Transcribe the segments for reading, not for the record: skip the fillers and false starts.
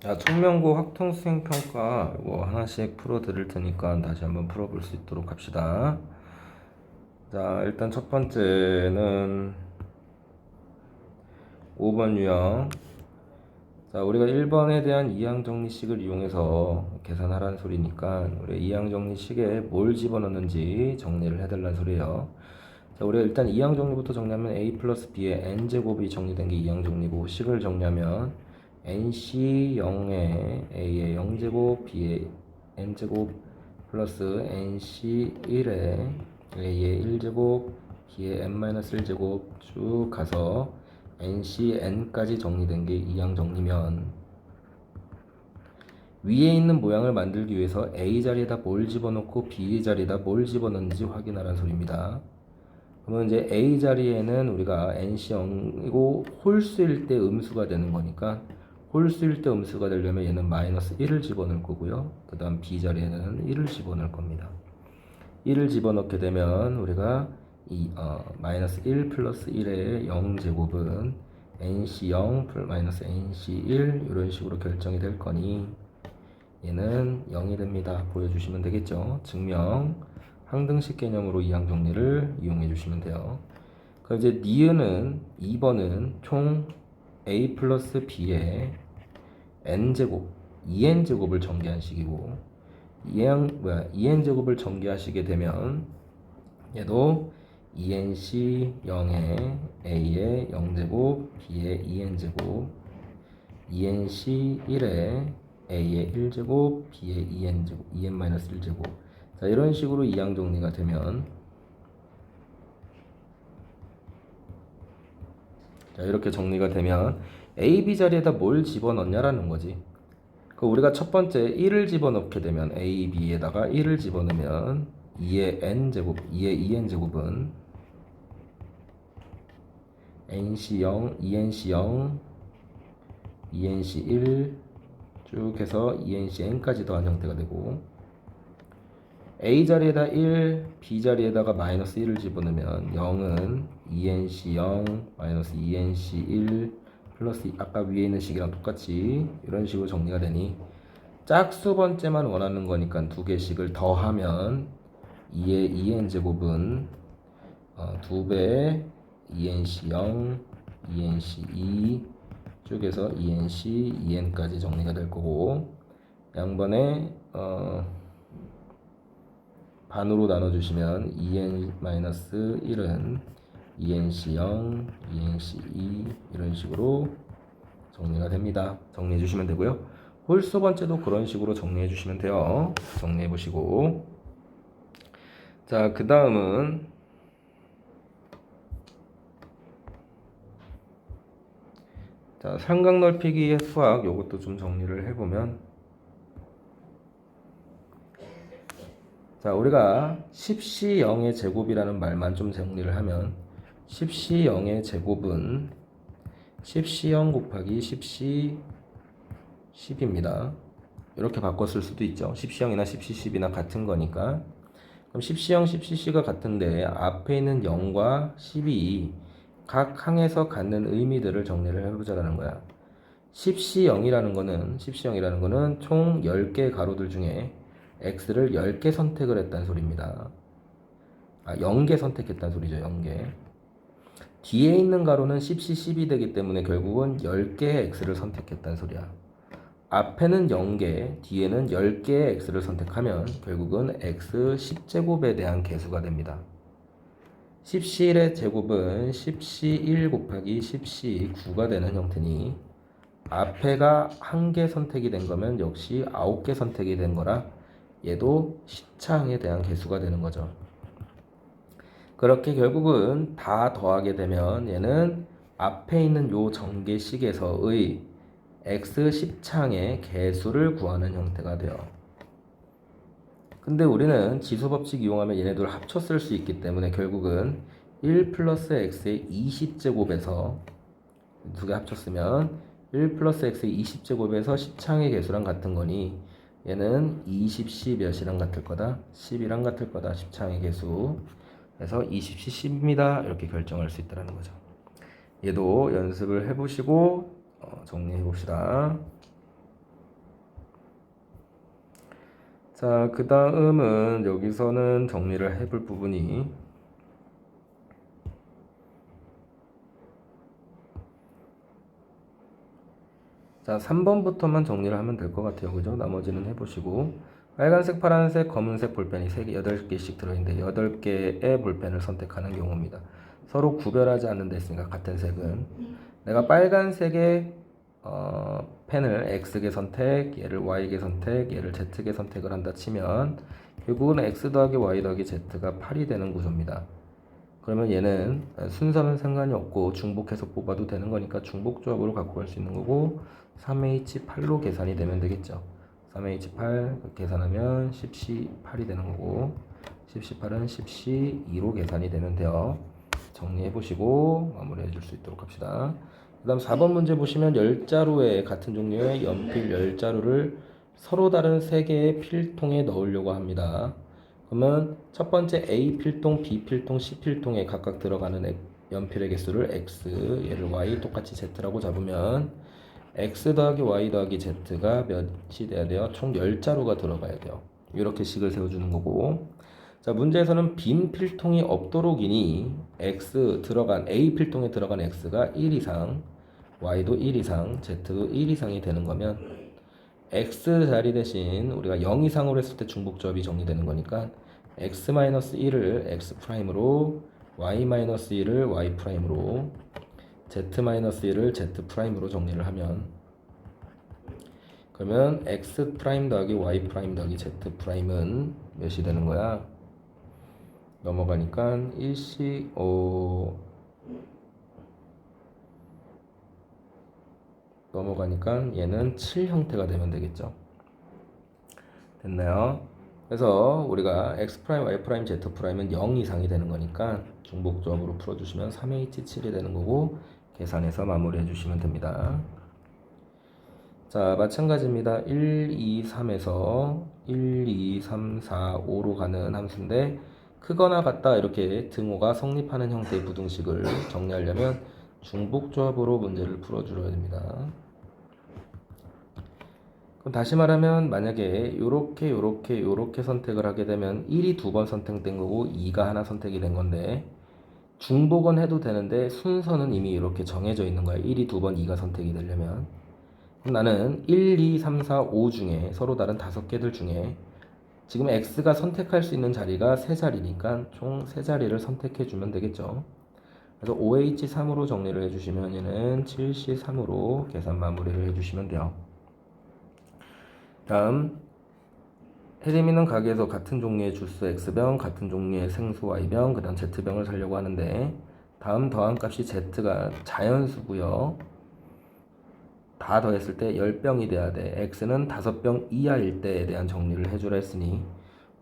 자, 청명고 확통수행평가 이거 하나씩 풀어 드릴 테니까 다시 한번 풀어볼 수 있도록 합시다. 자, 일단 첫 번째는 5번 유형. 자, 우리가 1번에 대한 이항정리식을 이용해서 계산하라는 소리니까 우리 이항정리식에 뭘 집어넣는지 정리를 해달라는 소리예요. 자, 우리가 일단 이항정리부터 정리하면 a 플러스 b의 n제곱이 정리된 게 이항정리고, 식을 정리하면 nc 0에 a의 0제곱 b의 n제곱 플러스 nc 1에 a의 1제곱 b의 n-1제곱 쭉 가서 nc n까지 정리된 게 이항정리면, 위에 있는 모양을 만들기 위해서 a 자리에다 뭘 집어넣고 b 자리에다 뭘 집어넣는지 확인하라는 소리입니다. 그러면 이제 a 자리에는 우리가 nc0이고 홀수일 때 음수가 되는 거니까, 홀수일 때 음수가 되려면 얘는 마이너스 1을 집어넣을 거고요. 그 다음 b 자리에는 1을 집어넣을 겁니다. 1을 집어넣게 되면 우리가 마이너스 1 플러스 1의 0제곱은 nc0 마이너스 nc1 이런 식으로 결정이 될 거니 얘는 0이 됩니다. 보여주시면 되겠죠. 증명 항등식 개념으로 이항 정리를 이용해 주시면 돼요. 그럼 이제 니은은 2번은 총 a 플러스 b의 n제곱 2n제곱을 전개한 식이고, 2n제곱을 전개하시게 되면 얘도 2nc 0에 a의 0제곱 b의 2n제곱 2nc 1에 a의 1제곱 b의 2n제곱 2n-1제곱. 자, 이런 식으로 이항 정리가 되면, 자, 이렇게 정리가 되면 a, b 자리에다 뭘 집어넣냐라는 거지. 그 우리가 첫 번째 1을 집어넣게 되면 a, b에다가 1을 집어넣으면 2의 n제곱, 2의 2n제곱은 nc0, 2nc0, 2nc1 쭉 해서 2ncn까지 더한 형태가 되고, a 자리에다 1, b 자리에다가 마이너스 1을 집어넣으면 0은 2nc0 마이너스 2nc1 플러스 아까 위에 있는 식이랑 똑같이 이런 식으로 정리가 되니, 짝수 번째만 원하는 거니까 두 개씩을 더하면 2의 2n제곱은 2배 2nc0 2nc2 쪽에서 2nc 2n까지 정리가 될 거고, 양번에 반으로 나눠주시면 2n-1은 2nc0 2nc2 이런 식으로 정리가 됩니다. 정리해 주시면 되고요. 홀수 번째도 그런 식으로 정리해 주시면 돼요. 정리해 보시고, 자, 그 다음은 자, 삼각 넓히기의 수학, 요것도 좀 정리를 해보면, 자, 우리가 10C0의 제곱이라는 말만 좀 정리를 하면 10C0의 제곱은 10C0 곱하기 10C 10입니다. 이렇게 바꿔 쓸 수도 있죠. 10C0이나 10C 10이나 같은 거니까. 그럼 10C0, 10CC가 같은데 앞에 있는 0과 10이 각 항에서 갖는 의미들을 정리를 해보자라는 거야. 10C0이라는 거는 총 10개의 가로들 중에 x를 10개 선택을 했다는 소리입니다. 0개 선택했다는 소리죠. 0개. 뒤에 있는 가로는 10C 10이 되기 때문에 결국은 10개의 x를 선택했다는 소리야. 앞에는 0개, 뒤에는 10개의 x를 선택하면 결국은 x 10제곱에 대한 개수가 됩니다. 10C1의 제곱은 10C1 곱하기 10C9가 되는 형태니, 앞에가 1개 선택이 된 거면 역시 9개 선택이 된 거라 얘도 시차항에 대한 개수가 되는 거죠. 그렇게 결국은 다 더하게 되면 얘는 앞에 있는 요 전개식에서의 x 10차항의 개수를 구하는 형태가 돼요. 근데 우리는 지수법칙 이용하면 얘네들을 합쳐 쓸 수 있기 때문에 결국은 1 플러스 x의 20제곱에서 두 개 합쳤으면 1 플러스 x의 20제곱에서 10차항의 개수랑 같은 거니, 얘는 20C 몇이랑 같을 거다? 10이랑 같을 거다. 10차항의 개수. 그래서 20C 10입니다. 이렇게 결정할 수 있다는 거죠. 얘도 연습을 해보시고 정리해 봅시다. 자, 그 다음은 여기서는 정리를 해볼 부분이 자, 3번부터만 정리를 하면 될 것 같아요. 그죠? 나머지는 해보시고 빨간색, 파란색, 검은색 볼펜이 3개, 8개씩 들어있는데 8개의 볼펜을 선택하는 경우입니다. 서로 구별하지 않는 데 있으니까 같은 색은 내가 빨간색의 펜을 X개 선택, 얘를 Y개 선택, 얘를 Z개 선택을 한다 치면 결국은 X 더하기 Y 더하기 Z가 8이 되는 구조입니다. 그러면 얘는 순서는 상관이 없고 중복해서 뽑아도 되는 거니까 중복 조합으로 갖고 갈 수 있는 거고 3H8로 계산이 되면 되겠죠. 3H8 계산하면 10C8이 되는 거고 10C8은 10C2로 계산이 되면 돼요. 정리해 보시고 마무리해 줄 수 있도록 합시다. 그 다음 4번 문제 보시면 10자루의 같은 종류의 연필 10자루를 서로 다른 3개의 필통에 넣으려고 합니다. 그러면 첫 번째 A 필통, B 필통, C 필통에 각각 들어가는 연필의 개수를 X, 얘를 Y, 똑같이 Z라고 잡으면 X 더하기 Y 더하기 Z가 몇이 돼야 돼요? 총 10자루가 들어가야 돼요. 이렇게 식을 세워주는 거고 자, 문제에서는 빈 필통이 없도록이니 X 들어간 A 필통에 들어간 X가 1 이상, Y도 1 이상, Z도 1 이상이 되는 거면 X 자리 대신 우리가 0 이상으로 했을 때 중복조합이 정리되는 거니까 X-1을 X''로 Y-1을 Y''로 Z-1을 Z''로 정리를 하면 그러면 X' 더하기 Y' 더하기 Z''은 몇이 되는 거야? 넘어가니까 1씩 넘어가니까 얘는 7 형태가 되면 되겠죠. 됐나요? 그래서 우리가 X', Y', Z''은 0 이상이 되는 거니까 중복조합으로 풀어주시면 3H7이 되는 거고 계산해서 마무리해 주시면 됩니다. 자, 마찬가지입니다. 1, 2, 3에서 1, 2, 3, 4, 5로 가는 함수인데 크거나 같다 이렇게 등호가 성립하는 형태의 부등식을 정리하려면 중복조합으로 문제를 풀어주어야 됩니다. 그럼 다시 말하면 만약에 요렇게 선택을 하게 되면 1이 2번 선택된 거고 2가 하나 선택이 된 건데 중복은 해도 되는데 순서는 이미 이렇게 정해져 있는 거야. 1이 2번 2가 선택이 되려면 그럼 나는 1, 2, 3, 4, 5 중에 서로 다른 5개들 중에 지금 X가 선택할 수 있는 자리가 3자리니까 총 3자리를 선택해 주면 되겠죠. 그래서 OH3으로 정리를 해주시면 얘는 7C3으로 계산 마무리를 해주시면 돼요. 다음 혜림이는 가게에서 같은 종류의 주스 X병, 같은 종류의 생수 Y병, 그 다음 Z병을 사려고 하는데 다음 더한 값이 Z가 자연수고요. 다 더했을 때 10병이 돼야 돼. X는 5병 이하일 때에 대한 정리를 해주라 했으니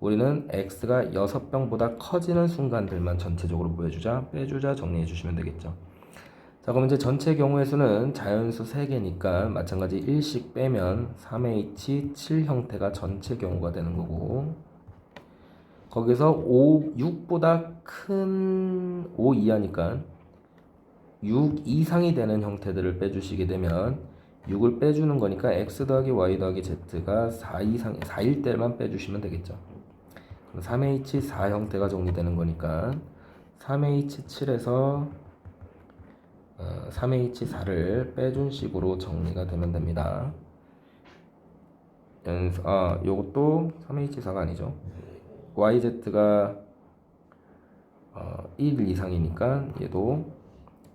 우리는 X가 6병보다 커지는 순간들만 전체적으로 보여주자, 빼주자 정리해 주시면 되겠죠. 자, 그럼 이제 전체 경우의 수는 자연수 3개니까 마찬가지 1씩 빼면 3H7 형태가 전체 경우가 되는 거고 거기서 6보다 큰 5 이하니까 6 이상이 되는 형태들을 빼주시게 되면 6을 빼주는 거니까 X 더하기 Y 더하기 Z가 4일 때만 빼주시면 되겠죠. 그럼 3H4 형태가 정리되는 거니까 3H7에서 3H4를 빼준 식으로 정리가 되면 됩니다. 요것도 3H4가 아니죠. YZ가 1 이상이니까 얘도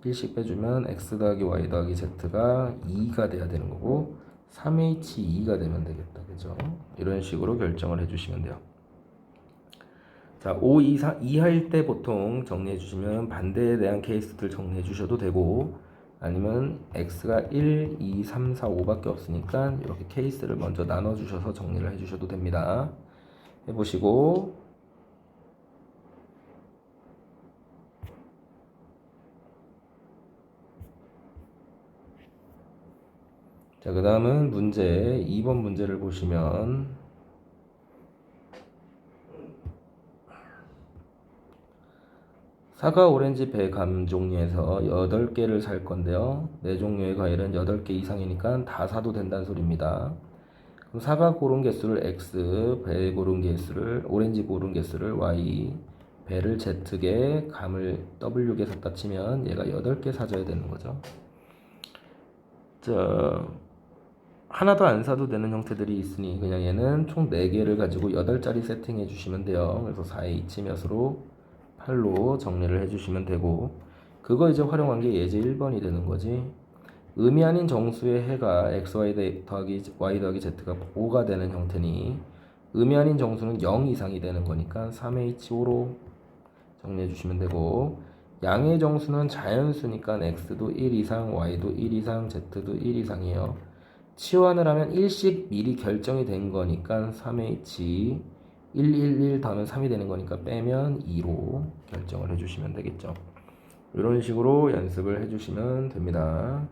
1씩 빼주면 X 더하기 Y 더하기 Z가 2가 돼야 되는 거고 3H2가 되면 되겠다. 그죠? 이런 식으로 결정을 해주시면 돼요. 자, 5 이하일 때 보통 정리해 주시면 반대에 대한 케이스들 정리해 주셔도 되고 아니면 X가 1, 2, 3, 4, 5밖에 없으니까 이렇게 케이스를 먼저 나눠 주셔서 정리를 해 주셔도 됩니다. 해보시고 자, 그 다음은 문제 2번 문제를 보시면 사과, 오렌지, 배, 감 종류에서 8개를 살 건데요. 4종류의 과일은 8개 이상이니까 다 사도 된다는 소리입니다. 그럼 사각 고른 개수를 x, 배 고른 개수를 오렌지 고른 개수를 y, 배를 z개, 감을 w개 샀다 치면 얘가 8개 사줘야 되는 거죠. 자, 하나도 안 사도 되는 형태들이 있으니 그냥 얘는 총 4개를 가지고 8자리 세팅해 주시면 돼요. 그래서 4의 이치 몇으로 8로 정리를 해 주시면 되고, 그거 이제 활용한 게 예제 1번이 되는 거지. 음이 아닌 정수의 해가 xy 더하기 y 더하기 z가 5가 되는 형태니 음이 아닌 정수는 0 이상이 되는 거니까 3의 이치 5로 정리해 주시면 되고, 양의 정수는 자연수니까 x도 1 이상, y도 1 이상, z도 1 이상이에요. 치환을 하면 1씩 미리 결정이 된 거니까 3의 이치 1, 1, 1 다음에 3이 되는 거니까 빼면 2로 결정을 해주시면 되겠죠. 이런 식으로 연습을 해주시면 됩니다.